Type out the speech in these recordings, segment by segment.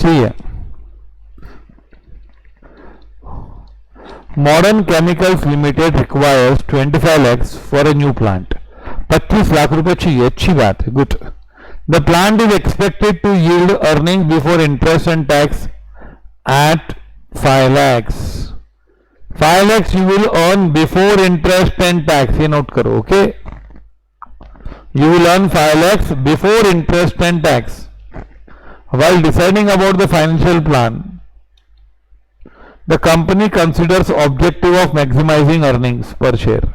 सही है। Modern chemicals limited requires 25 lakhs for a new plant. 25 lakh रुपए चाहिए, अच्छी बात है, good. The plant is expected to yield earning before interest and tax at 5 lakhs। 5 lakhs you will earn before interest and tax, ये note करो, okay. You will earn 5 lakhs before interest and tax. While deciding about the financial plan, the company considers objective of maximizing earnings per share.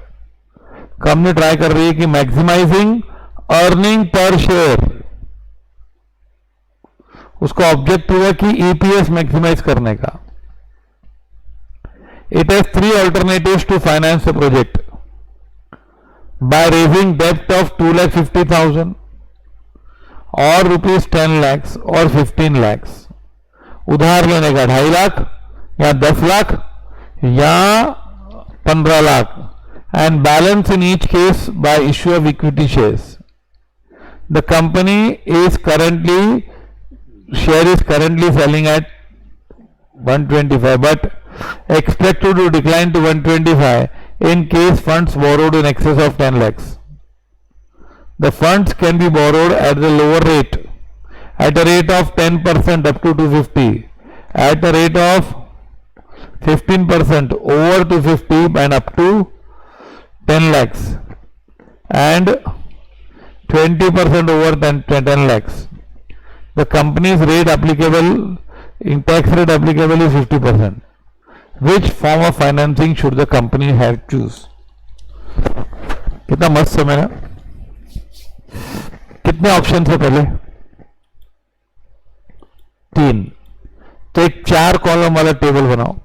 Company try कर रही है कि maximising earning per share, उसका objective है कि EPS maximise करने का। It has 3 alternatives to finance the project. By raising debt of 2,50,000 और रुपीज 10 lakhs और 15 lakhs, उधार लेने का 2.5 लाख या 10 लाख या 15 lakh, and balance in each case by issue of equity shares. The company is currently selling at 125 but expected to decline to 125 in case funds borrowed in excess of 10 lakhs. The funds can be borrowed at the lower rate, at a rate of 10% up to 250, at a rate of 15% over 250 and up to 10 lakhs, and 20% over 10 lakhs. The company's rate applicable, in tax rate applicable is 50%. Which form of financing should the company have choose? कितना मस्त समय है। कितने option थे पहले? 3। तो एक 4 column वाला टेबल बनाओ।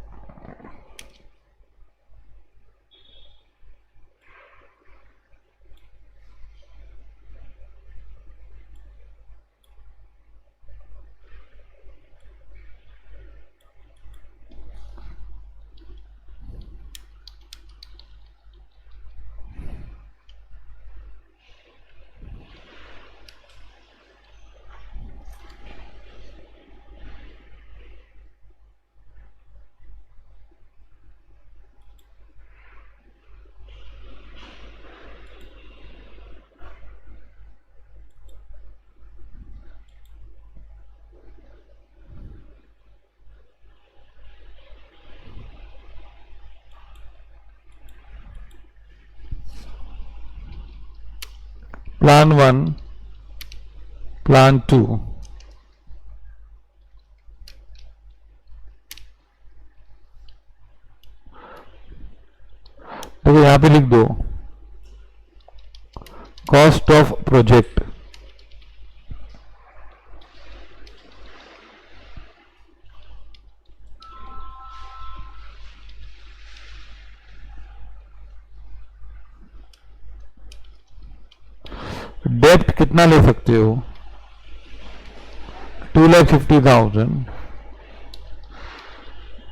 Plan 1, Plan 2, देखो यहां पे लिख दो कॉस्ट ऑफ प्रोजेक्ट, डेप्थ कितना ले सकते हो? 2,50,000,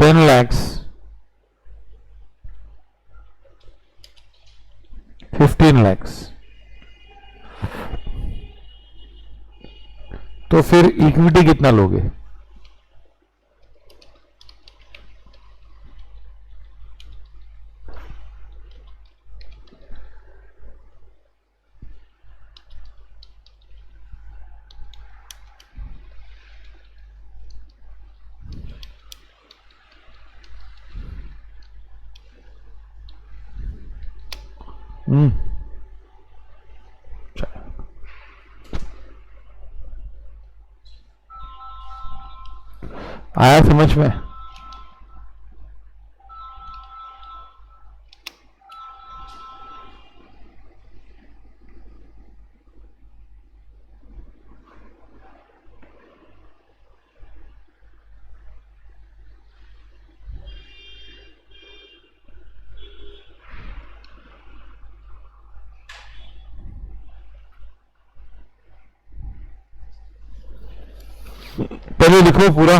10 lakhs, 15 lakhs। तो फिर इक्विटी कितना लोगे? आया समझ में? पहले लिखो पूरा।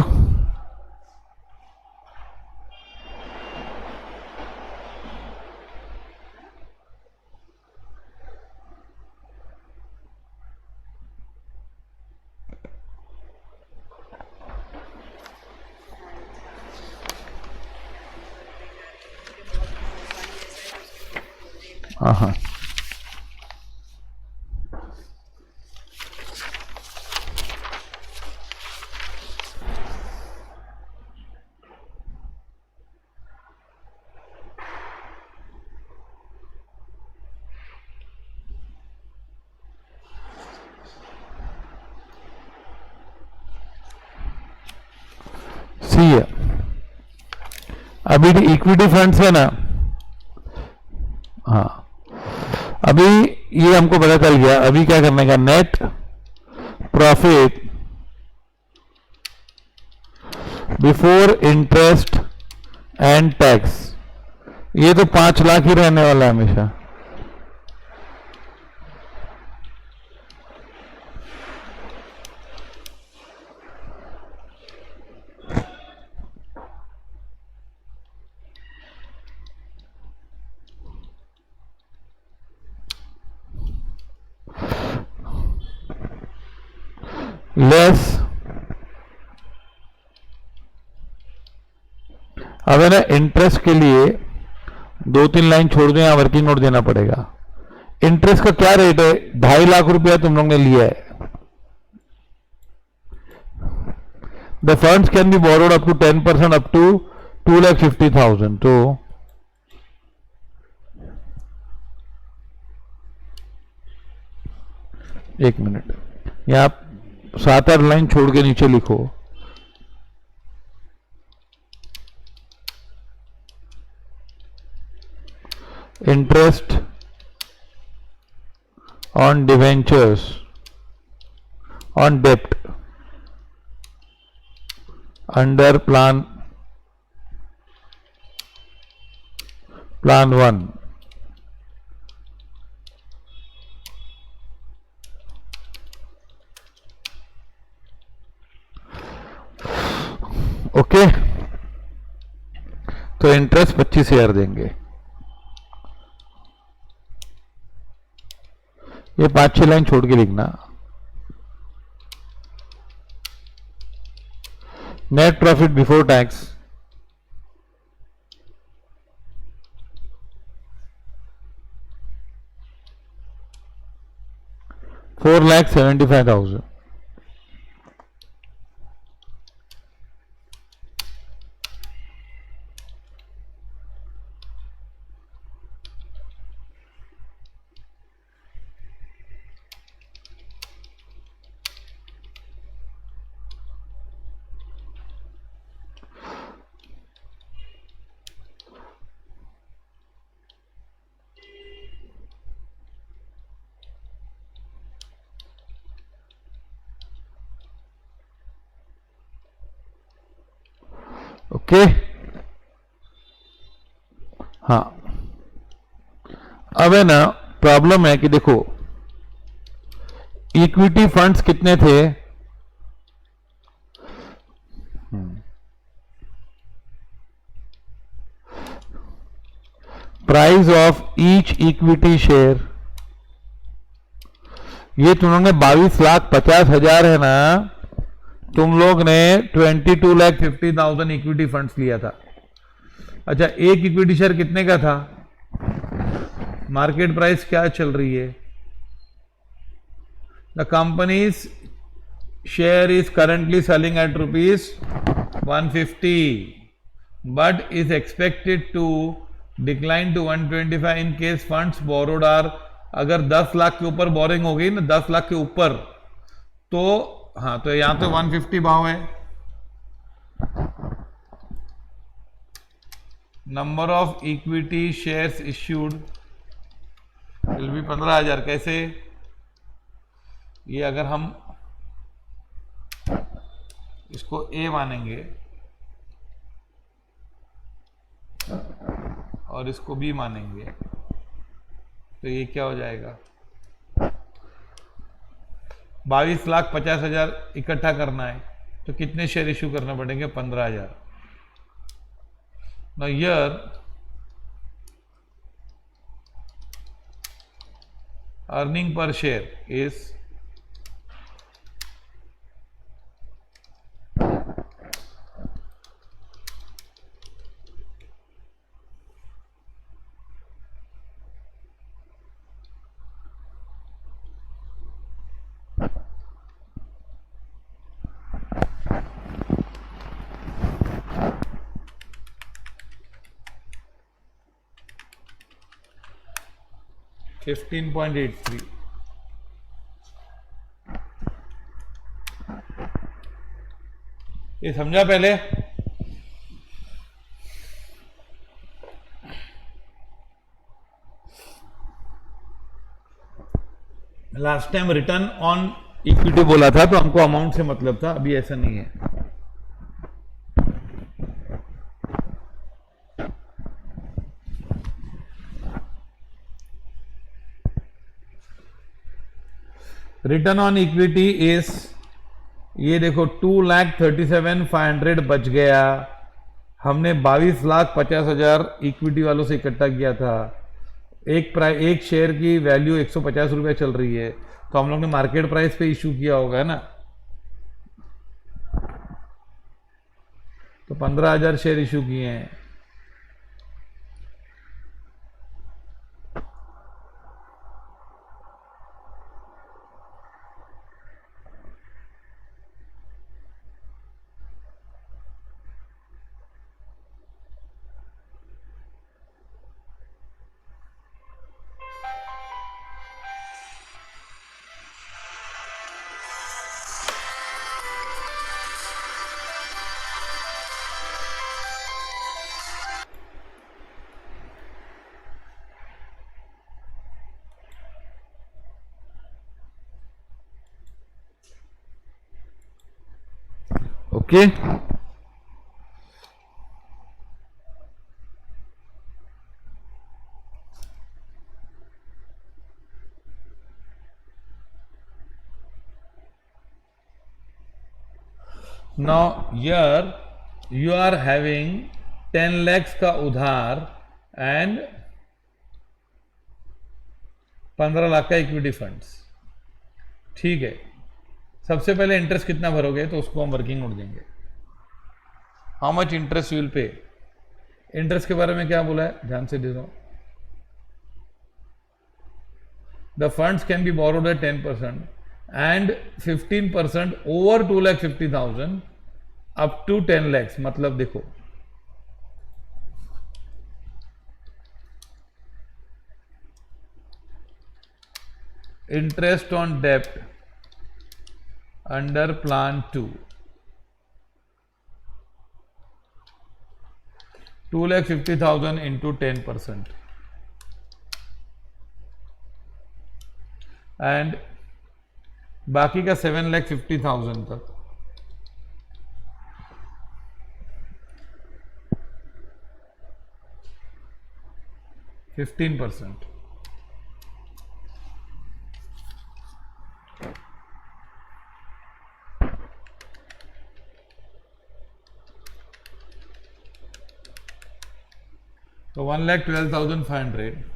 हाँ हाँ, सी है। अभी इक्विटी फंड्स है ना, हाँ, अभी ये हमको पता चल गया। अभी क्या करने का, net profit before interest and tax, ये तो 5 लाख ही रहने वाला है हमेशा। लेस, अब है ना इंटरेस्ट के लिए 2-3 लाइन छोड़ दो, यहाँ वर्किंग नोट देना पड़ेगा। इंटरेस्ट का क्या रेट है, 2.5 लाख रुपया तुम लोग ने लिया है। The funds can be borrowed up to 10% up to 2,50,000। तो एक मिनट, यहाँ 7-8 लाइन छोड़ के नीचे लिखो, इंटरेस्ट ऑन डिवेंचर्स ऑन डेप्ट अंडर प्लान 1। ओके, तो इंटरेस्ट 25,000 देंगे। ये 5-6 लाइन छोड़ के लिखना। Net profit before tax 4,75,000। Okay, हाँ, अब है ना प्रॉब्लम है कि देखो इक्विटी फंड्स कितने थे, price of each equity share, ये तुम लोग ने 22,50,000 है ना, तुम लोग ने 22,50,000 इक्विटी फंड्स लिया था। अच्छा, एक इक्विटी शेयर कितने का था, मार्केट प्राइस क्या चल रही है, the company's share is currently selling at ₹150 but is expected to decline to 125 in case funds borrowed are, अगर 10 लाख के ऊपर बोरिंग हो गई ना, 10 लाख के ऊपर, तो हाँ, तो यहां तो 150 भाव है। Number of equity shares issued will be 15,000। कैसे, ये अगर हम इसको ए मानेंगे और इसको बी मानेंगे, तो ये क्या हो जाएगा, 22,50,000 इकट्ठा करना है, तो कितने शेयर इश्यू करने पड़ेंगे, 15,000। Now here earning per share is 15.83। ये समझा पहले? Last time return on equity बोला था तो हमको अमाउंट से मतलब था, अभी ऐसा नहीं है। रिटर्न ऑन इक्विटी इज, ये देखो 2,37,500 बच गया। हमने 22,50,000 इक्विटी वालों से इकट्ठा किया था। एक शेयर की वैल्यू 150 रुपये चल रही है, तो हम लोग ने मार्केट प्राइस पे इशू किया होगा ना। तो 15,000 शेयर इशू किए हैं। Okay, now here you are having 10 lakhs का उधार एंड 15 लाख का इक्विटी फंड्स। ठीक है, सबसे पहले इंटरेस्ट कितना भरोगे तो उसको हम वर्किंग नोट देंगे। How much interest you will pay. Interest के बारे में क्या बोला है, ध्यान से दे दो। The funds can be borrowed at 10% and 15% over 2,50,000 up to 10 lakhs। मतलब देखो, इंटरेस्ट ऑन डेप्ट अंडर प्लान 2,50,000 इंटू 10% एंड बाकी का 7,50,000 तक। %15। तो 1,12,500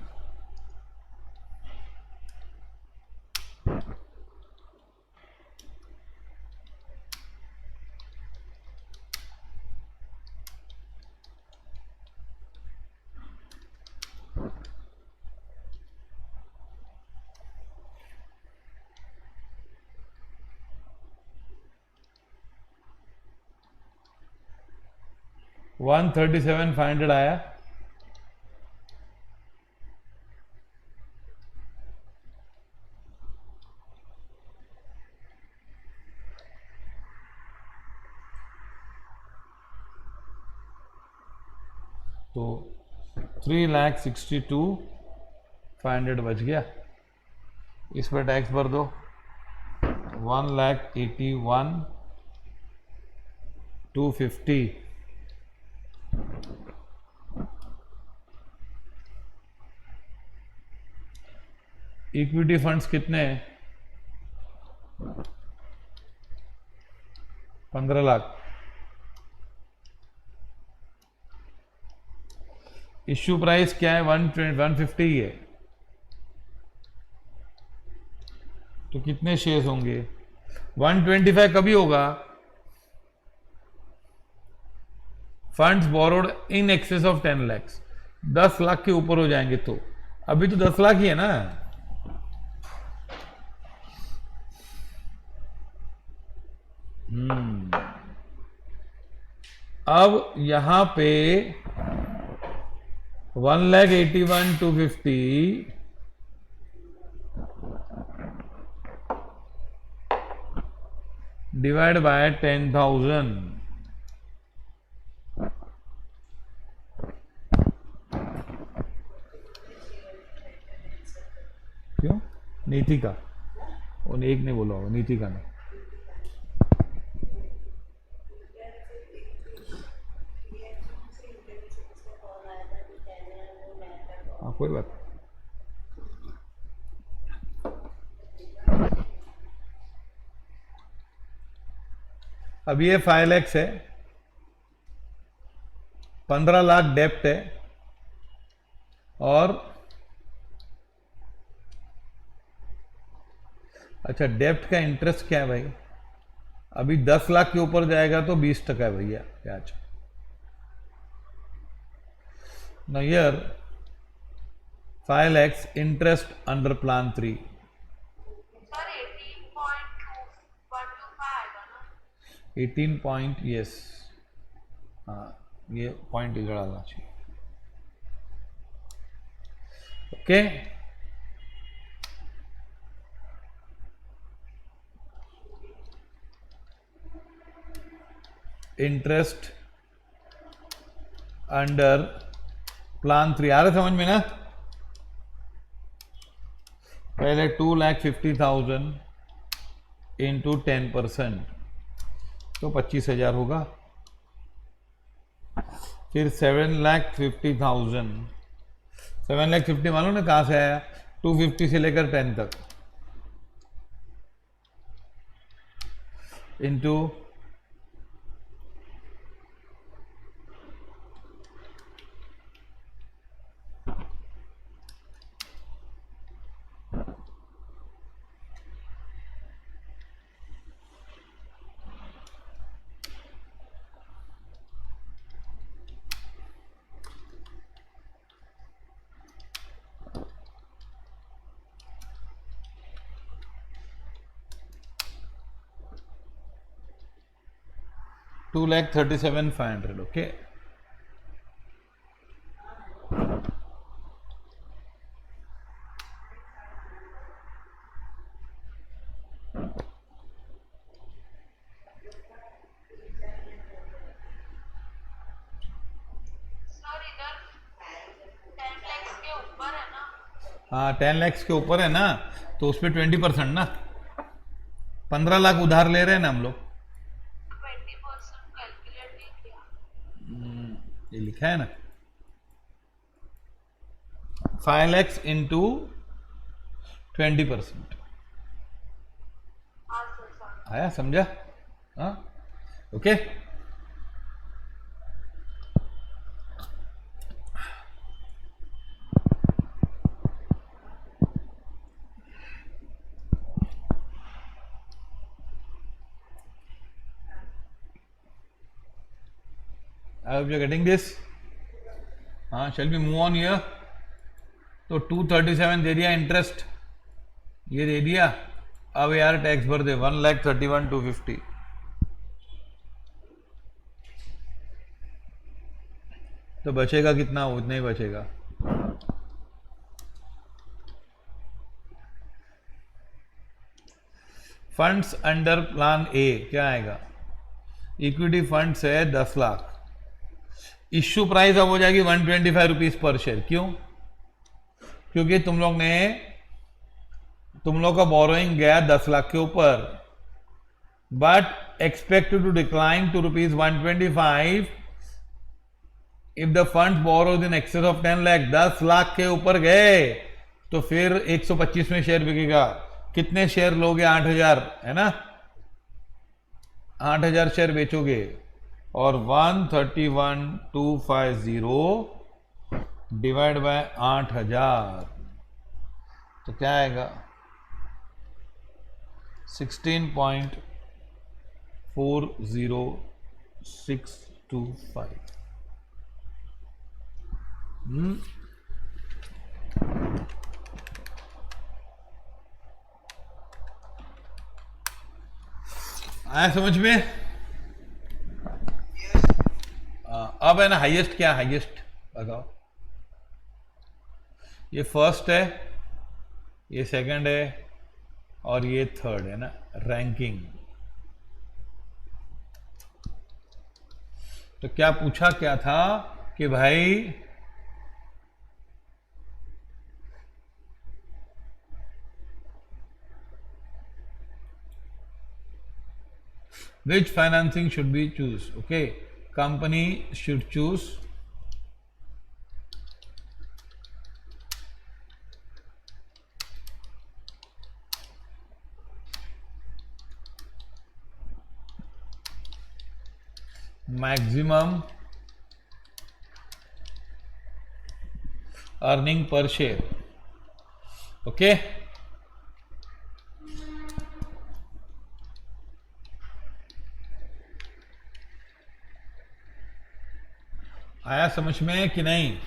137,500 आया। तो 3,62,500 बच गया। इस पर टैक्स भर दो 1,81,250। इक्विटी फंड्स कितने हैं, 15 लाख। इश्यू प्राइस क्या है, 150 ही है। तो कितने शेयर्स होंगे, 125 कभी होगा। Funds borrowed in excess of 10 lakhs, 10 lakh के ऊपर हो जाएंगे तो। अभी तो 10 लाख ही है ना। अब यहां पे 1,81,250 डिवाइड बाय 10,000। क्यों? नीति का, उन एक ने बोला होगा, नीति का नहीं। हाँ कोई बात। अब ये 5 लाख है, 15 लाख डेप्ट है, और अच्छा डेप्ट का इंटरेस्ट क्या है भाई? अभी 10 लाख के ऊपर जाएगा तो 20% है भैया ब्याज। Now here 5 lakhs interest under plan 3। Sir 18.2125 आएगा ना? 18 पॉइंट, यस, हाँ ये पॉइंट इधर डालना चाहिए। ओके, इंटरेस्ट अंडर प्लान 3 आ रहा समझ में ना? पहले 2,50,000 इंटू 10% तो 25,000 होगा। फिर 7,50,000, 7,50,000 मालूम ना कहाँ से आया? 250 से लेकर 10 तक इंटू 2,37,500। ओके, सर इधर 10 lakhs के ऊपर है ना? हाँ 10 लाख के ऊपर है ना, तो उस पर 20% ना, 15 लाख उधार ले रहे हैं ना हम लोग। 20% कैलकुलेट नहीं किया। ये लिखा है ना, 5 lakhs इंटू 20%। हाँ सर सर। आया समझा? हाँ okay. I hope you are getting this। हाँ, shall we move on here? तो 237 दे दिया इंटरेस्ट, ये दे दिया। अब यार टैक्स भर दे 1,31,250। तो बचेगा कितना? उतना ही बचेगा। फंड्स अंडर प्लान ए क्या आएगा? इक्विटी फंड्स है 10 लाख। इश्यू प्राइस अब हो जाएगी 125 रुपीज पर शेयर। क्यों? क्योंकि तुम लोग का बोरोइंग गया 10 लाख के ऊपर, but expected to decline to rupees 125 if the fund borrows in excess of 10 lakh. 10 lakh के ऊपर गए तो फिर 125 में शेयर बिकेगा। कितने शेयर लोगे? 8,000 है ना, 8,000 शेयर बेचोगे, और 131,250 डिवाइड बाय 8,000 तो क्या आएगा? 16.40625। आया समझ में? अब है ना हाईएस्ट क्या? हाईएस्ट बताओ। ये फर्स्ट है, ये सेकंड है, और ये थर्ड है ना, रैंकिंग। तो क्या पूछा क्या था कि भाई which financing should we choose? Okay, company should choose maximum earning per share. Okay, आया समझ में कि नहीं?